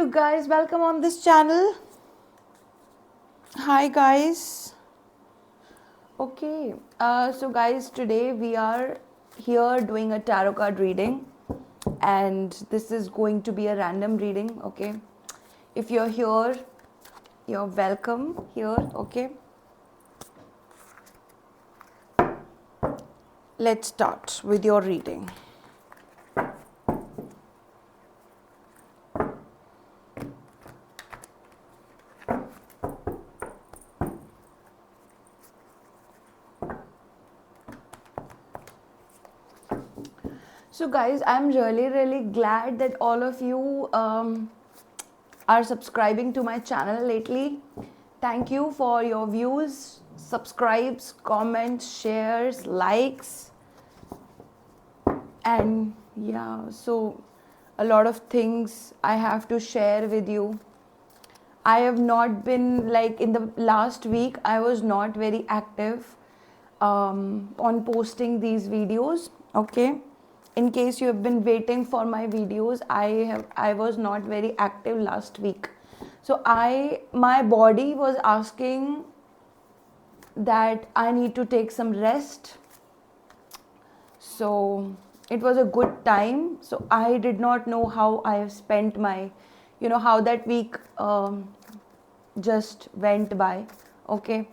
you guys, welcome on this channel. Hi guys. Okay, so guys, today we are here doing a tarot card reading, and this is going to be a random reading. Okay, if you're here, you're welcome here. Okay, let's start with your reading. So guys, I'm really glad that all of you are subscribing to my channel lately. Thank you for your views, subscribes, comments, shares, likes, and yeah, so a lot of things I have to share with you. I have not been, like, in the last week I was not very active on posting these videos. Okay, in case you have been waiting for my videos, I was not very active last week. So my body was asking that I need to take some rest. So it was a good time. So I did not know how I have spent my, how that week just went by. Okay,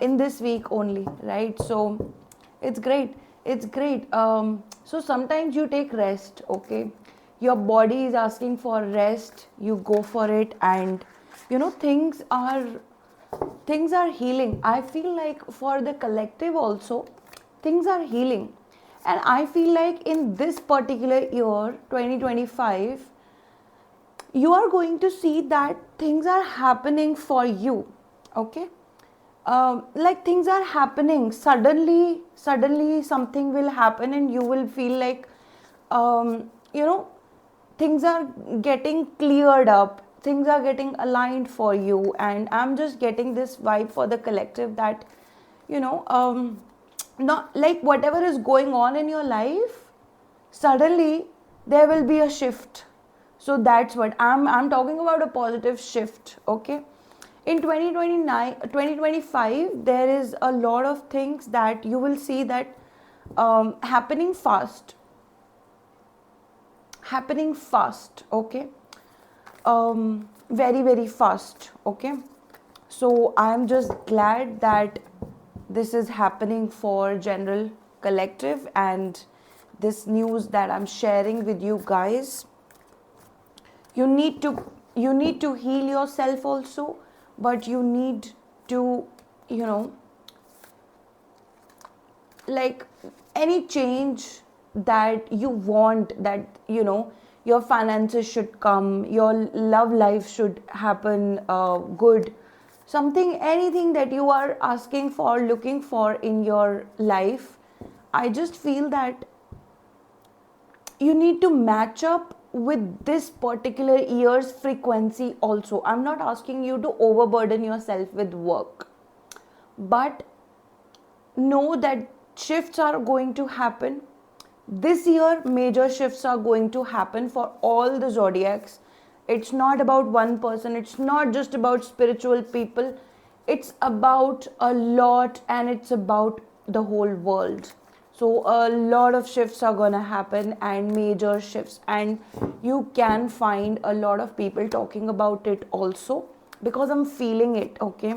in this week only, right? So it's great. It's great. So sometimes you take rest. Okay, your body is asking for rest. You go for it, and things are healing. I feel like for the collective also, things are healing. And I feel like in this particular year, 2025, you are going to see that things are happening for you. Okay, like things are happening suddenly. Something will happen and you will feel like um, you know things are getting cleared up, things are getting aligned for you. And I'm just getting this vibe for the collective that not like whatever is going on in your life, suddenly there will be a shift. So that's what I'm talking about, a positive shift. Okay, in 2029 2025 there is a lot of things that you will see that happening fast. Okay, very fast. Okay, so I'm just glad that this is happening for general collective, and this news that I'm sharing with you guys, you need to heal yourself also, but you need to like any change that you want, that your finances should come, your love life should happen good, something, anything that you are asking for, looking for in your life. I just feel that you need to match up with this particular year's frequency also. I'm not asking you to overburden yourself with work, but know that shifts are going to happen this year. Major shifts are going to happen for all the zodiacs. It's not about one person, it's not just about spiritual people, it's about a lot, and it's about the whole world. So a lot of shifts are gonna happen, and major shifts, and you can find a lot of people talking about it also, because I'm feeling it. Okay,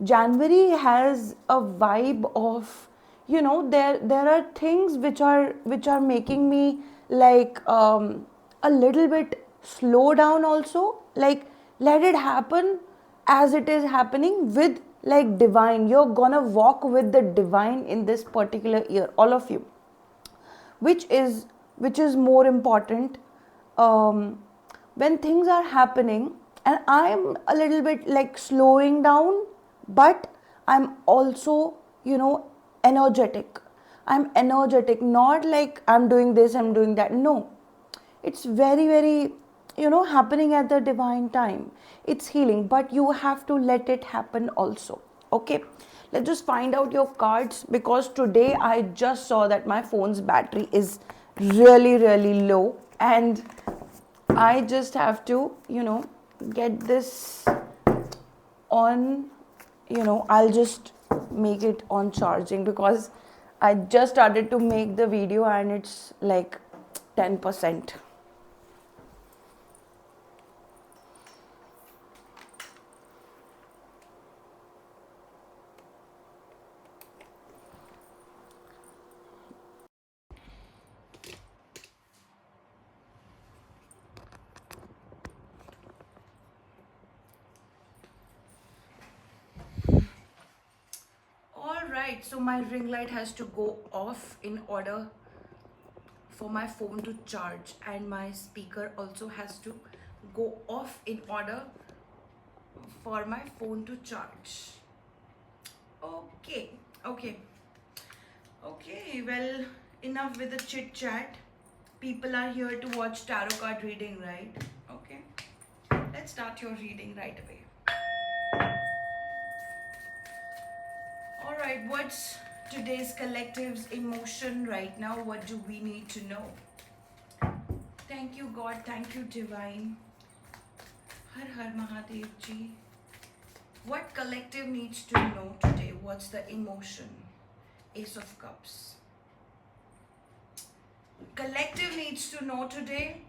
January has a vibe of, there are things which are making me like a little bit slow down also, like let it happen as it is happening, with like divine. You're gonna walk with the divine in this particular year, all of you, which is more important. When things are happening and I'm a little bit like slowing down, but I'm also energetic. I'm energetic, not like I'm doing this, I'm doing that. No, it's very happening at the divine time. It's healing, but you have to let it happen also. Okay, let's just find out your cards, because today I just saw that my phone's battery is really low, and I just have to, get this on, I'll just make it on charging, because I just started to make the video and it's like 10%. All right, so my ring light has to go off in order for my phone to charge, and my speaker also has to go off in order for my phone to charge. Okay, okay, okay. Well, enough with the chit chat. People are here to watch tarot card reading, right? Okay, let's start your reading right away. All right, what's today's collective's emotion right now? What do we need to know? Thank you, God. Thank you, Divine. Har Har Mahadev Ji. What collective needs to know today? What's the emotion? Ace of Cups. Collective needs to know today,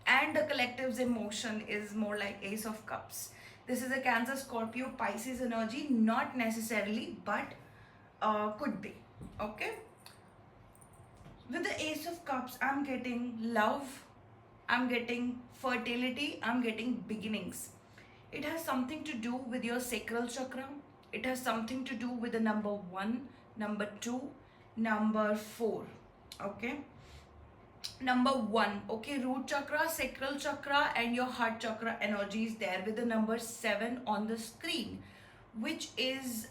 and the collective's emotion is more like Ace of Cups. This is a Cancer, Scorpio, Pisces energy, not necessarily, but could be. Okay? With the Ace of Cups, I'm getting love, I'm getting fertility, I'm getting beginnings. It has something to do with your sacral chakra. It has something to do with the number 1, number 2, number 4. Okay? Number 1, okay, root chakra, sacral chakra, and your heart chakra energy is there with the number 7 on the screen, which is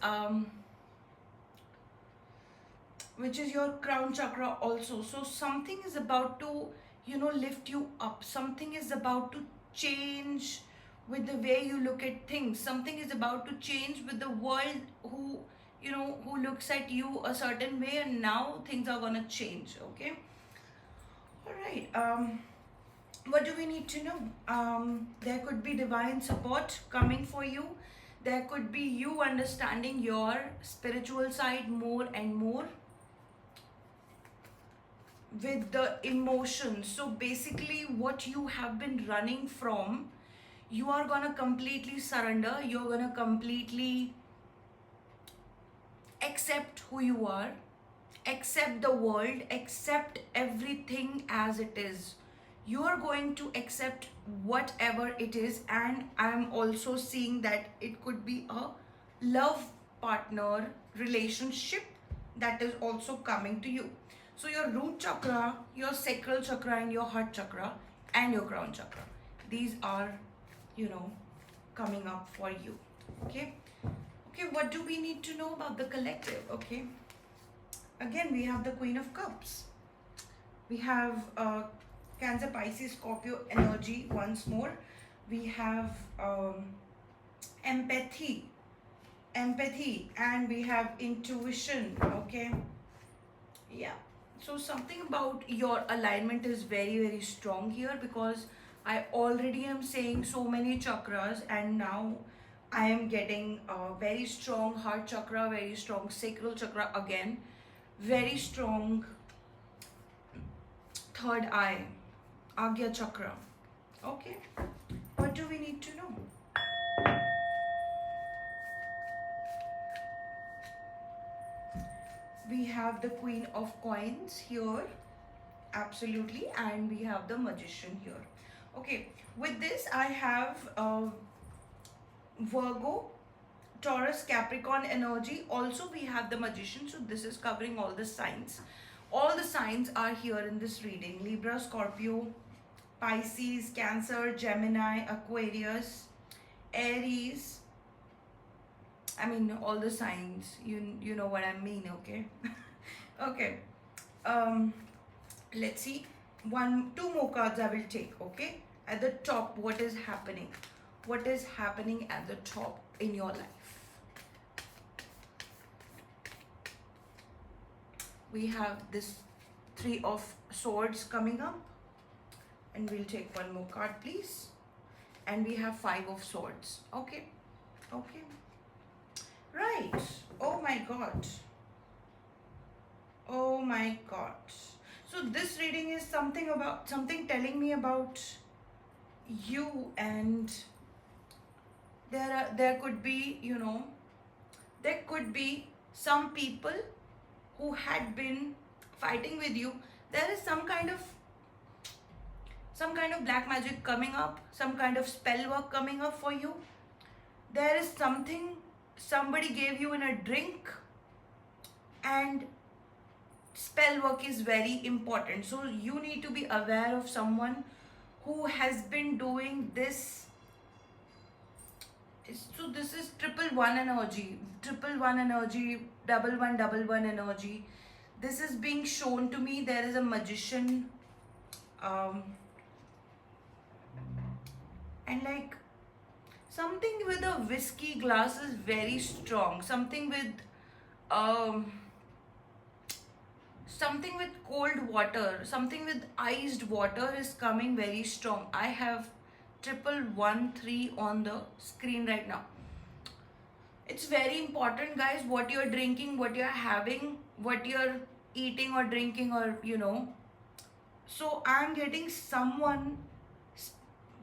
your crown chakra also. So something is about to, lift you up. Something is about to change with the way you look at things. Something is about to change with the world who looks at you a certain way, and now things are gonna change. Okay. All right. What do we need to know? There could be divine support coming for you. There could be you understanding your spiritual side more and more with the emotions. So basically, what you have been running from, you are gonna completely surrender. You're gonna completely accept who you are, accept the world, accept everything as it is. You are going to accept whatever it is, and I'm also seeing that it could be a love partner relationship that is also coming to you. So your root chakra, your sacral chakra, and your heart chakra, and your crown chakra, these are, coming up for you. Okay. Okay, what do we need to know about the collective? Okay, again, we have the Queen of Cups. We have Cancer, Pisces, Scorpio energy once more. We have empathy, and we have intuition. Okay, yeah. So something about your alignment is very, very strong here, because I already am saying so many chakras, and now I am getting a very strong heart chakra, very strong sacral chakra again, very strong third eye, Agya chakra. Okay, what do we need to know? We have the Queen of Coins here, absolutely, and we have the Magician here. Okay, with this I have Virgo, Taurus, Capricorn energy. Also we have the Magician, so this is covering all the signs. All the signs are here in this reading: Libra, Scorpio, Pisces, Cancer, Gemini, Aquarius, Aries. I mean, all the signs, you know what I mean. Okay. Okay, let's see, 2 more cards I will take. Okay, at the top, what is happening? What is happening at the top in your life? We have this 3 of Swords coming up. And we'll take one more card, please. And we have Five of Swords. Okay. Okay. Right. Oh my god. Oh my god. So this reading is something telling me about you, and there could be, there could be some people who had been fighting with you. There is some kind of black magic coming up, some kind of spell work coming up for you. There is something somebody gave you in a drink, and spell work is very important. So you need to be aware of someone who has been doing this. So this is 111 energy, 111 energy, 1111 energy. This is being shown to me. There is a magician, and like something with a whiskey glass is very strong. Something with cold water, something with iced water is coming very strong. I have 1113 on the screen right now. It's very important, guys, what you're drinking, what you're having, what you're eating or drinking, or so I'm getting someone,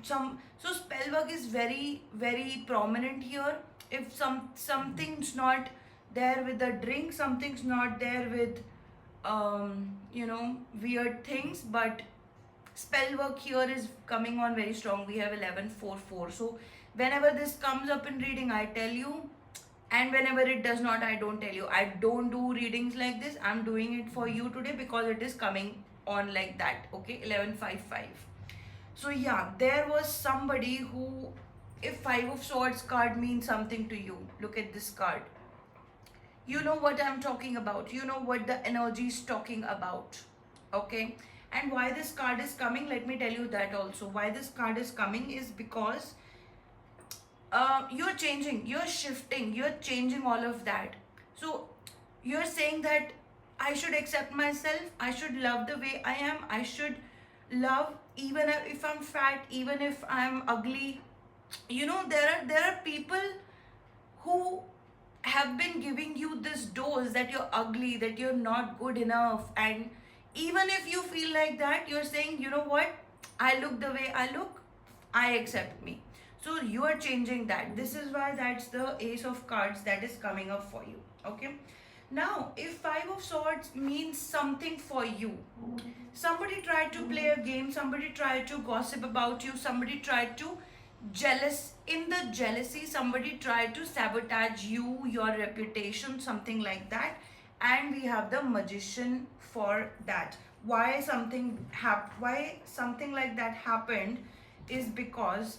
so spell work is very, very prominent here. If something's not there with the drink, something's not there with weird things, but spell work here is coming on very strong. We have 1144. So whenever this comes up in reading, I tell you, and whenever it does not, I don't tell you. I don't do readings like this. I'm doing it for you today because it is coming on like that. Okay, 1155. So yeah, there was somebody who, if Five of Swords card means something to you, look at this card. You know what I'm talking about. You know what the energy is talking about. Okay. And why this card is coming, let me tell you that also. Why this card is coming is because you're changing, you're shifting, you're changing all of that. So you're saying that I should accept myself, I should love the way I am, I should love even if I'm fat, even if I'm ugly. There are people who have been giving you this dose that you're ugly, that you're not good enough, and even if you feel like that, you're saying, you know what, I look the way I look, I accept me. So you are changing that. This is why that's the Ace of Cards that is coming up for you. Okay. Now, if Five of Swords means something for you, somebody tried to play a game, somebody tried to gossip about you, somebody tried to in the jealousy, somebody tried to sabotage you, your reputation, something like that. And we have the Magician for that. Why something like that happened is because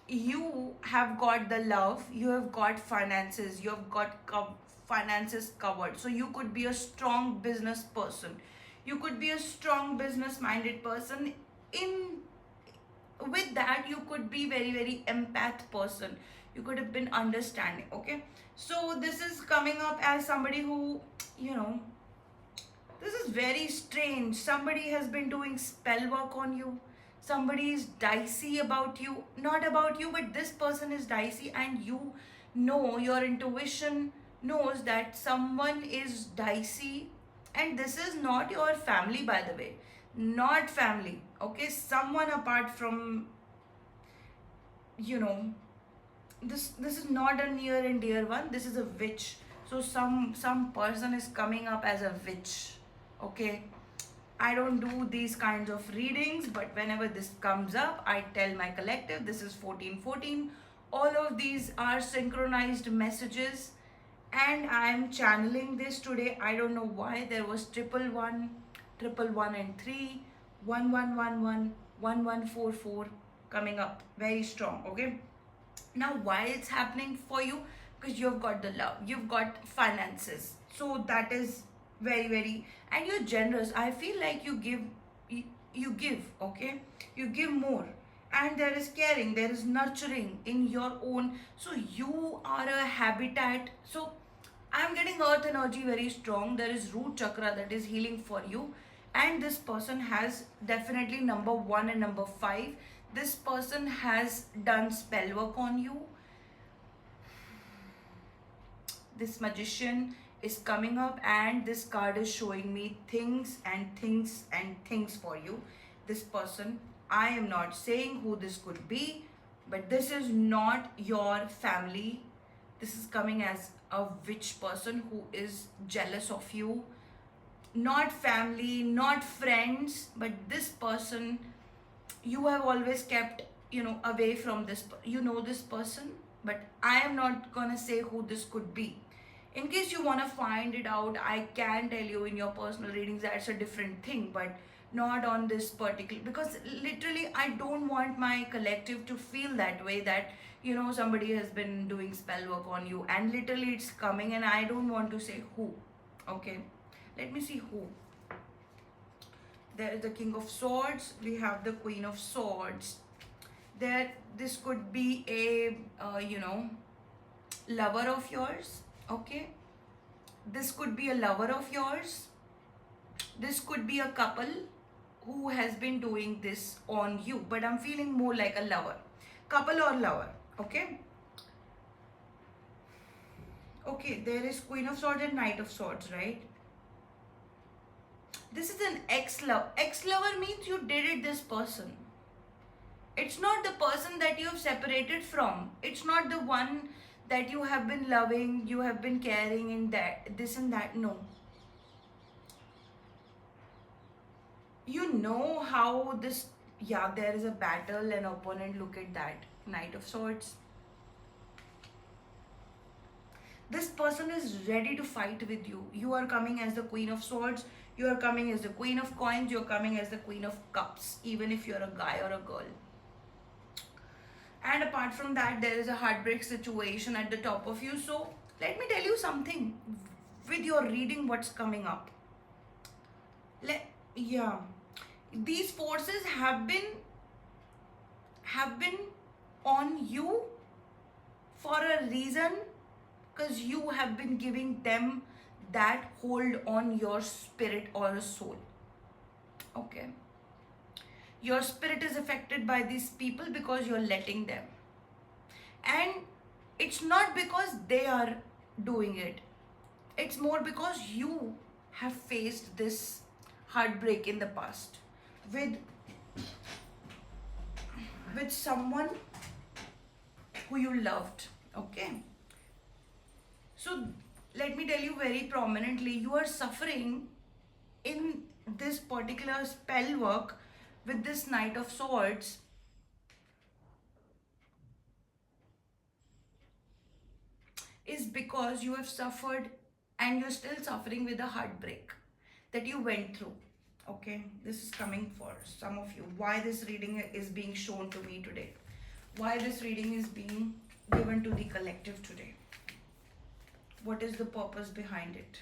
you have got the love, you have got finances, you have got finances covered. So you could be a strong business person, you could be a strong business minded person. With that, you could be very, very empath person, you could have been understanding. Okay, so this is coming up as somebody who, this is very strange. Somebody has been doing spell work on you. Somebody is dicey about you. Not about you, but this person is dicey, and your intuition knows that someone is dicey. And this is not your family, by the way. Not family. Okay, someone apart from, this is not a near and dear one. This is a witch. So some person is coming up as a witch. Okay, I don't do these kinds of readings, but whenever this comes up, I tell my collective this is 1414. All of these are synchronized messages, and I am channeling this today. I don't know why there was 111, 111 and 3, 1111, 1144 coming up very strong. Okay, now why it's happening for you? Because you've got the love, you've got finances, so that is very, very, and you're generous. I feel like you give. Okay, you give more, and there is caring, there is nurturing in your own. So you are a habitat. So I'm getting earth energy very strong. There is root chakra that is healing for you, And this person has definitely number 1 and number 5. This person has done spell work on you. This magician is coming up, and this card is showing me things and things and things for you. This person, I am not saying who this could be, but this is not your family. This is coming as a witch person who is jealous of you. Not family, not friends, but this person you have always kept, away from this. This person, but I am not gonna say who this could be. In case you want to find it out, I can tell you in your personal readings that's a different thing, but not on this particular, because literally I don't want my collective to feel that way, that somebody has been doing spell work on you, and literally it's coming, and I don't want to say who. Okay, let me see who. There is the King of Swords, we have the Queen of Swords. This could be a lover of yours. Okay, this could be a lover of yours. This could be a couple who has been doing this on you, but I'm feeling more like a lover, couple or lover. Okay, there is Queen of Swords and Knight of Swords, right? This is an ex-lover means you dated this person. It's not the person that you have separated from. It's not the one that you have been loving, you have been caring, and that this and that. No. You know how this, there is a battle and opponent. Look at that, Knight of Swords. This person is ready to fight with you. You are coming as the Queen of Swords. You are coming as the Queen of Coins. You are coming as the Queen of Cups, even if you're a guy or a girl. And apart from that, there is a heartbreak situation at the top of you. So let me tell you something with your reading, what's coming up. These forces have been on you for a reason, because you have been giving them that hold on your spirit or soul. Okay, your spirit is affected by these people because you're letting them, and it's not because they are doing it, it's more because you have faced this heartbreak in the past with someone who you loved. Okay, so let me tell you very prominently, you are suffering in this particular spell work with this Knight of Swords. Is because you have suffered, and you're still suffering with the heartbreak that you went through. Okay, this is coming for some of you. Why this reading is being shown to me today? Why this reading is being given to the collective today? What is the purpose behind it?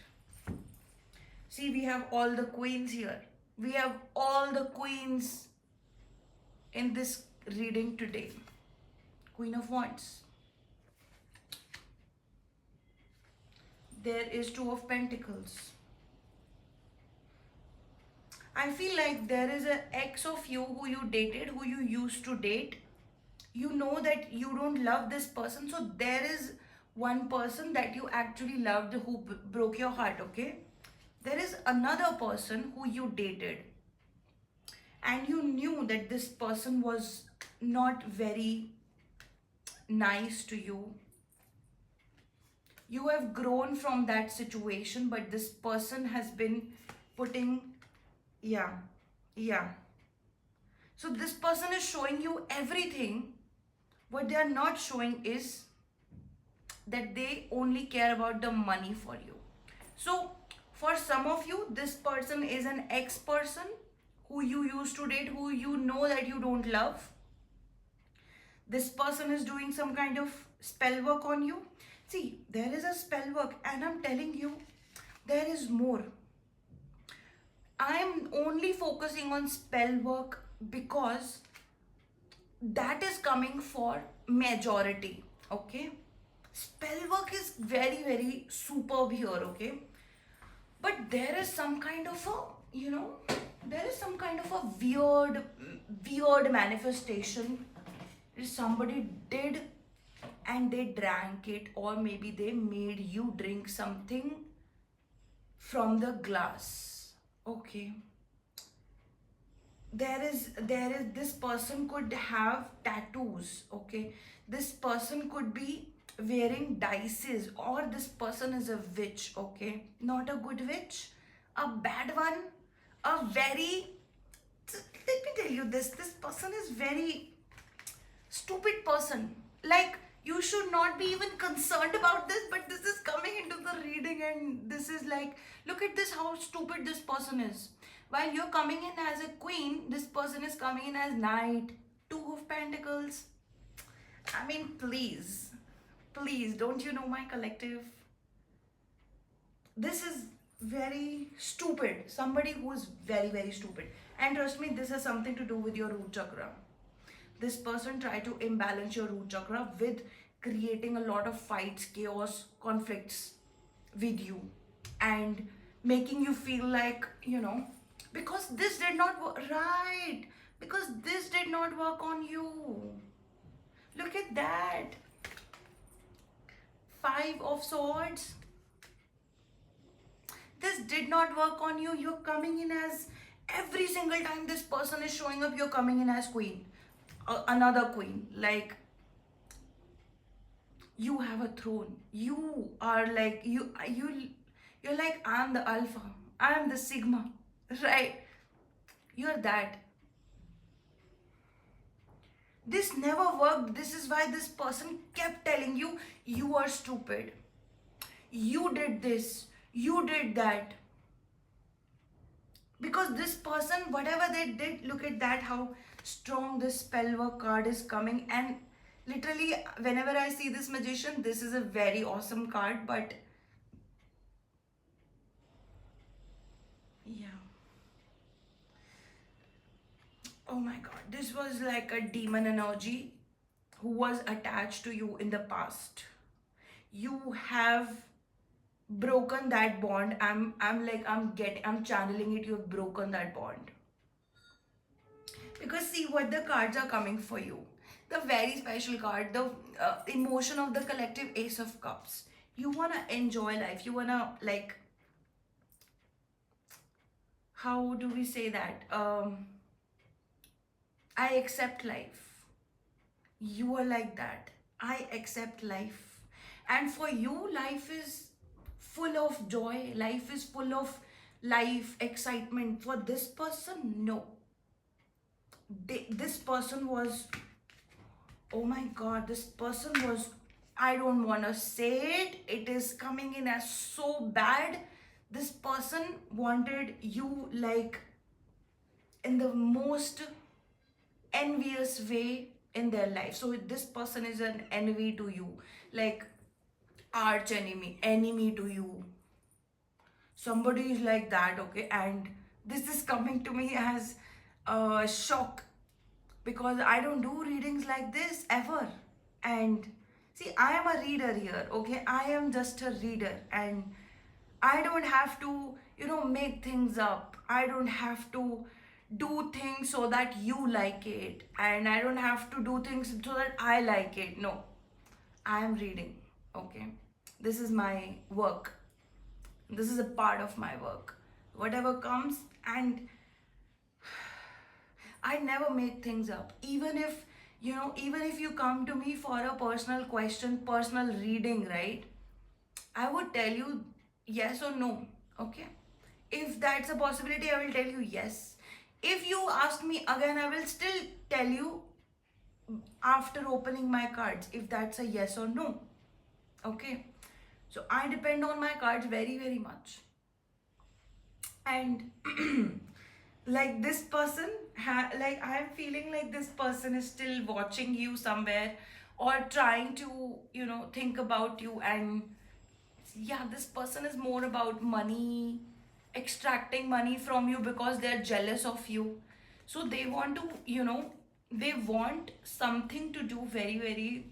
See, we have all the queens here. We have all the queens in this reading today. Queen of Wands. There is Two of Pentacles. I feel like there is an ex of you who you dated, who you used to date. You know that you don't love this person. So there is one person that you actually loved who broke your heart, okay? There is another person who you dated, and you knew that this person was not very nice to you. You have grown from that situation, but this person has been putting, so this person is showing you everything. What they are not showing is that they only care about the money for you. So for some of you, this person is an ex-person who you used to date, who you know that you don't love. This person is doing some kind of spell work on you. See, there is a spell work, and I'm telling you, there is more. I'm only focusing on spell work because that is coming for majority. Okay, spell work is very, very superb here. Okay, but there is some kind of a there is some kind of a weird manifestation. Somebody did and they drank it, or maybe they made you drink something from the glass. Okay, there is this person could have tattoos. Okay, this person could be wearing dices, or this person is a witch. Okay, not a good witch, a bad one, a very, let me tell you this person is very stupid person. Like, you should not be even concerned about this, but this is coming into the reading, and this is like, look at this, how stupid this person is. While you're coming in as a queen, this person is coming in as knight, two of pentacles. I mean, please, don't you know my collective? This is very stupid. Somebody who is very, very stupid. And trust me, this has something to do with your root chakra. This person tried to imbalance your root chakra with creating a lot of fights, chaos, conflicts with you, and making you feel like, because this did not work, right? Because this did not work on you. Look at that. Five of Swords. This did not work on you. You're coming in as, every single time this person is showing up, you're coming in as queen. Another queen. Like, you have a throne. You are like, you're like, I'm the alpha. I'm the sigma. Right? You're that. This never worked. This is why this person kept telling you, you are stupid. You did this. You did that. Because this person, whatever they did, look at that, how strong this spell work card is coming. And literally, whenever I see this magician, this is a very awesome card. But yeah. Oh my god, this was like a demon energy who was attached to you in the past. You have broken that bond. I'm channeling it. You've broken that bond. Because see what the cards are coming for you. The very special card, the emotion of the collective Ace of Cups. You want to enjoy life. You want to, like, how do we say that? I accept life. You are like that. I accept life. And for you, life is full of joy. Life is full of life, excitement. For this person, no. This person was, oh my god, this person was, I don't want to say it. It is coming in as so bad. This person wanted you, like, in the most envious way in their life. So this person is an envy to you, like arch enemy to you. Somebody is like that. Okay, and this is coming to me as a shock, because I don't do readings like this ever. And see, I am a reader here. Okay, I am just a reader, and I don't have to, make things up. I don't have to do things so that you like it, and I don't have to do things so that I like it. No, I am reading. Okay, this is my work. This is a part of my work. Whatever comes, and I never make things up. Even if you come to me for a personal question, personal reading, right? I would tell you yes or no. Okay. If that's a possibility, I will tell you yes. If you ask me again, I will still tell you after opening my cards if that's a yes or no. Okay. So I depend on my cards very, very much. And like this person, like I'm feeling like this person is still watching you somewhere, or trying to, think about you. And yeah, this person is more about money, extracting money from you because they're jealous of you. So they want to, they want something to do very, very,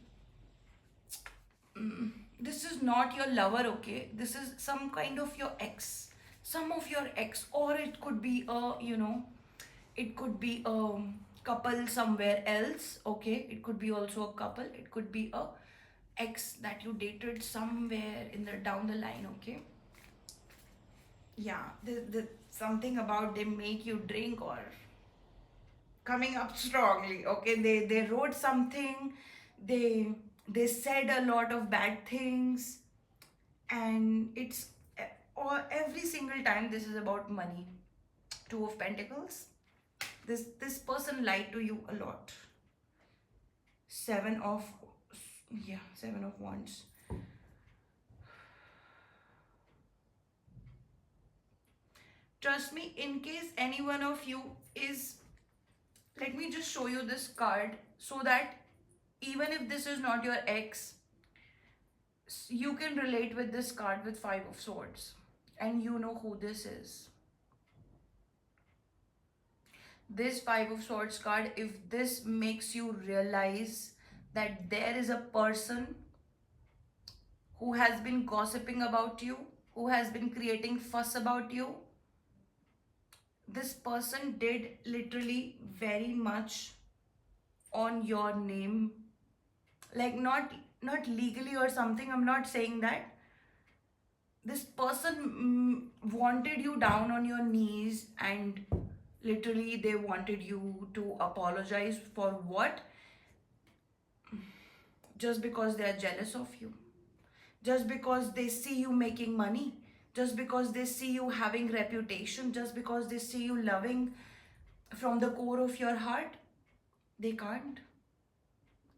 this is not your lover. Okay, this is some kind of your ex, some of your ex, or it could be a, it could be a couple somewhere else. Okay, it could be also a couple, it could be a ex that you dated somewhere in the down the line. Okay, yeah, the something about they make you drink or coming up strongly. Okay, they wrote something, they said a lot of bad things, and it's or every single time this is about money. Two of Pentacles, this person lied to you a lot. Seven of, yeah, Seven of Wands. Trust me, in case any one of you is, let me just show you this card so that even if this is not your ex, you can relate with this card with Five of Swords, and you know who this is. This Five of Swords card, if this makes you realize that there is a person who has been gossiping about you, who has been creating fuss about you, this person did literally very much on your name, like not legally or something, I'm not saying that. This person wanted you down on your knees, and literally they wanted you to apologize for what? Just because they are jealous of you, just because they see you making money, just because they see you having reputation, just because they see you loving from the core of your heart. They can't.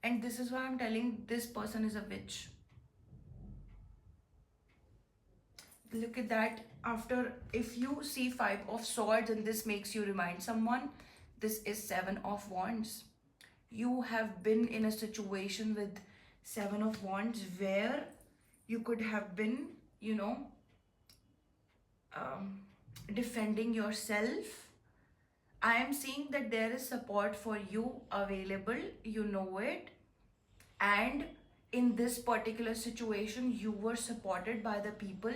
And this is why I'm telling, this person is a witch. Look at that. After, if you see Five of Swords and this makes you remind someone, this is Seven of Wands. You have been in a situation with Seven of Wands where you could have been, defending yourself. I am seeing that there is support for you available, you know it. And in this particular situation, you were supported by the people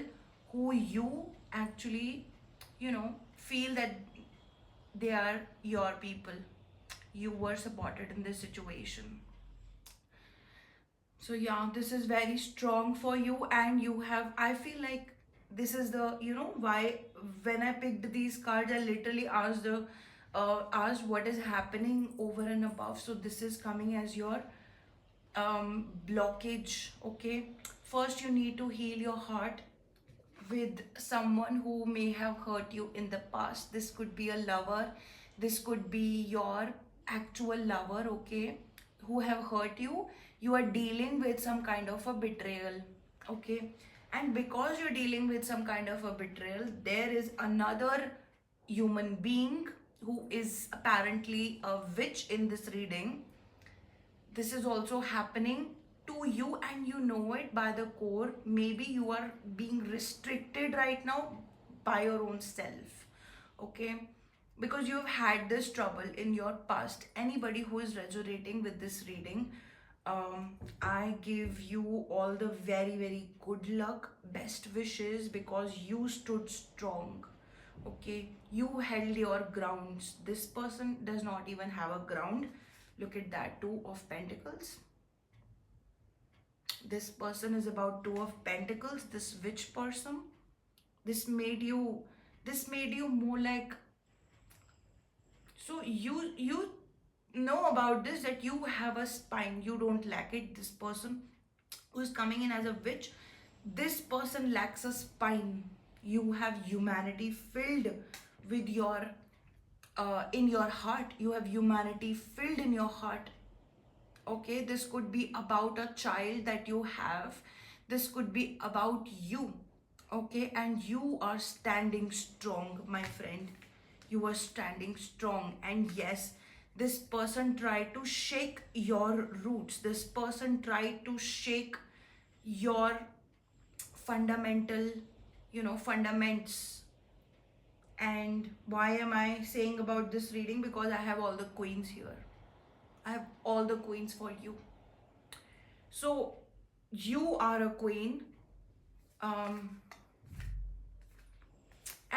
who you actually, feel that they are your people. You were supported in this situation. So yeah, this is very strong for you, and you have, I feel like this is the, why when I picked these cards, I literally asked what is happening over and above. So this is coming as your blockage. Okay, first you need to heal your heart with someone who may have hurt you in the past. This could be a lover, this could be your actual lover. Okay, who have hurt you. You are dealing with some kind of a betrayal. Okay, and because you're dealing with some kind of a betrayal, there is another human being who is apparently a witch in this reading. This is also happening to you, and you know it by the core. Maybe you are being restricted right now by your own self. Okay, because you have had this trouble in your past. Anybody who is resonating with this reading, I give you all the very very good luck, best wishes, because you stood strong. Okay, you held your grounds. This person does not even have a ground. Look at that, Two of Pentacles. This person is about Two of Pentacles. This witch person, this made you, more like, so you know about this, that you have a spine, you don't lack it. This person who's coming in as a witch, this person lacks a spine. You have humanity filled with your in your heart. You have humanity filled in your heart. Okay, this could be about a child that you have, this could be about you. Okay, and you are standing strong, my friend. You are standing strong. And yes, this person tried to shake your roots, this person tried to shake your fundamental, fundaments. And why am I saying about this reading? Because I have all the queens here. I have all the queens for you. So you are a queen,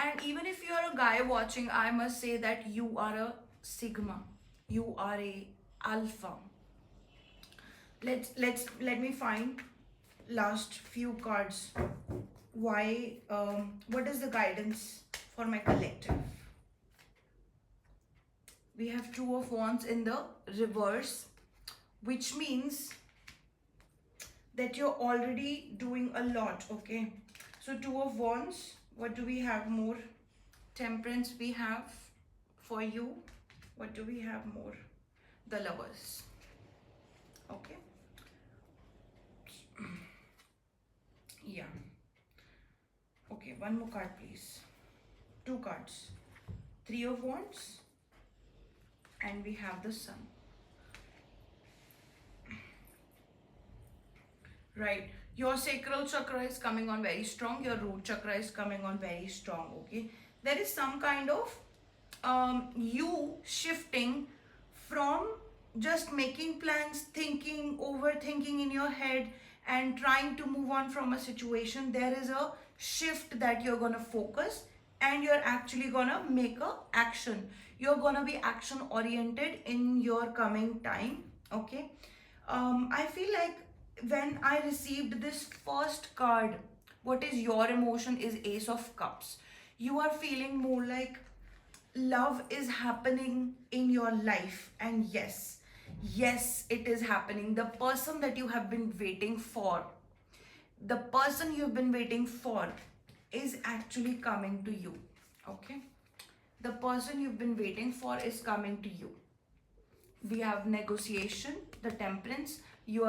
And even if you are a guy watching, I must say that you are a sigma, you are a alpha. Let me find last few cards. Why what is the guidance for my collective? We have Two of Wands in the reverse, which means that you're already doing a lot. Okay, so Two of Wands, what do we have more? Temperance we have for you. What do we have more? The Lovers. Okay, yeah. Okay, one more card please. Two cards. Three of Wands, and we have the Sun. Right, your sacral chakra is coming on very strong, your root chakra is coming on very strong. Okay, there is some kind of you shifting from just making plans, thinking, overthinking in your head and trying to move on from a situation. There is a shift that you're gonna focus, and you're actually gonna make a action. You're gonna be action oriented in your coming time. Okay, I feel like when I received this first card, what is your emotion, is Ace of Cups. You are feeling more like love is happening in your life, and yes, it is happening. The person that you have been waiting for, the person you've been waiting for is actually coming to you. Okay, the person you've been waiting for is coming to you. We have negotiation, the Temperance. You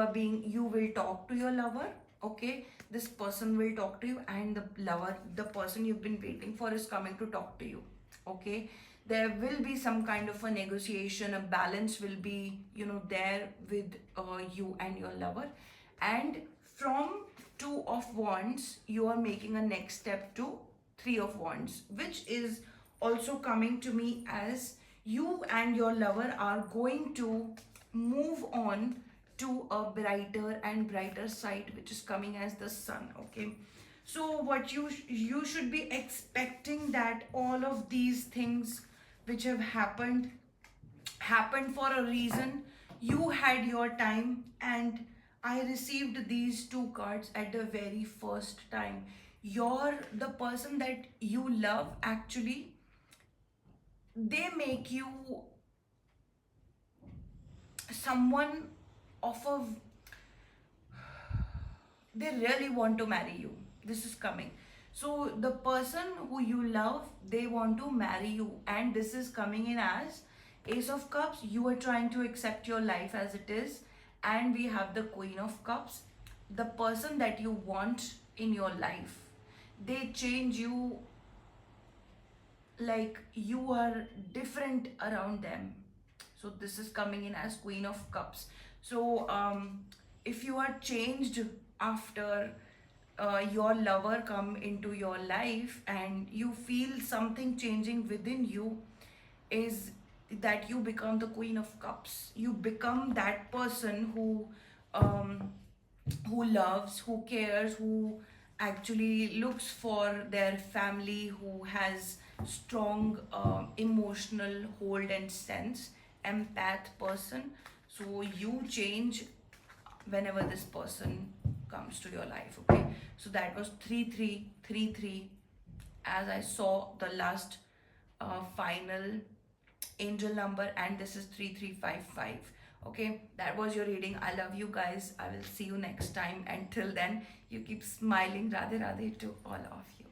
will talk to your lover. Okay, this person will talk to you, and the lover, the person you've been waiting for, is coming to talk to you. Okay, there will be some kind of a negotiation, a balance will be, there with you and your lover. And from Two of Wands, you are making a next step to Three of Wands, which is also coming to me as you and your lover are going to move on to a brighter and brighter side, which is coming as the Sun. Okay, so what you should be expecting, that all of these things which have happened for a reason. You had your time, and I received these two cards at the very first time. You're the person that you love, actually, they make you someone of a, they really want to marry you. This is coming. So the person who you love, they want to marry you, and this is coming in as Ace of Cups. You are trying to accept your life as it is, and we have the Queen of Cups. The person that you want in your life, they change you, like you are different around them. So this is coming in as Queen of Cups. So if you are changed after your lover come into your life, and you feel something changing within you, is that you become the Queen of Cups. You become that person who loves, who cares, who actually looks for their family, who has strong emotional hold and sense, empath person. So you change whenever this person comes to your life. Okay, so that was 3333. As I saw the last final angel number, and this is 3355. Okay, that was your reading. I love you guys. I will see you next time. Until then, you keep smiling. Radhe Radhe to all of you.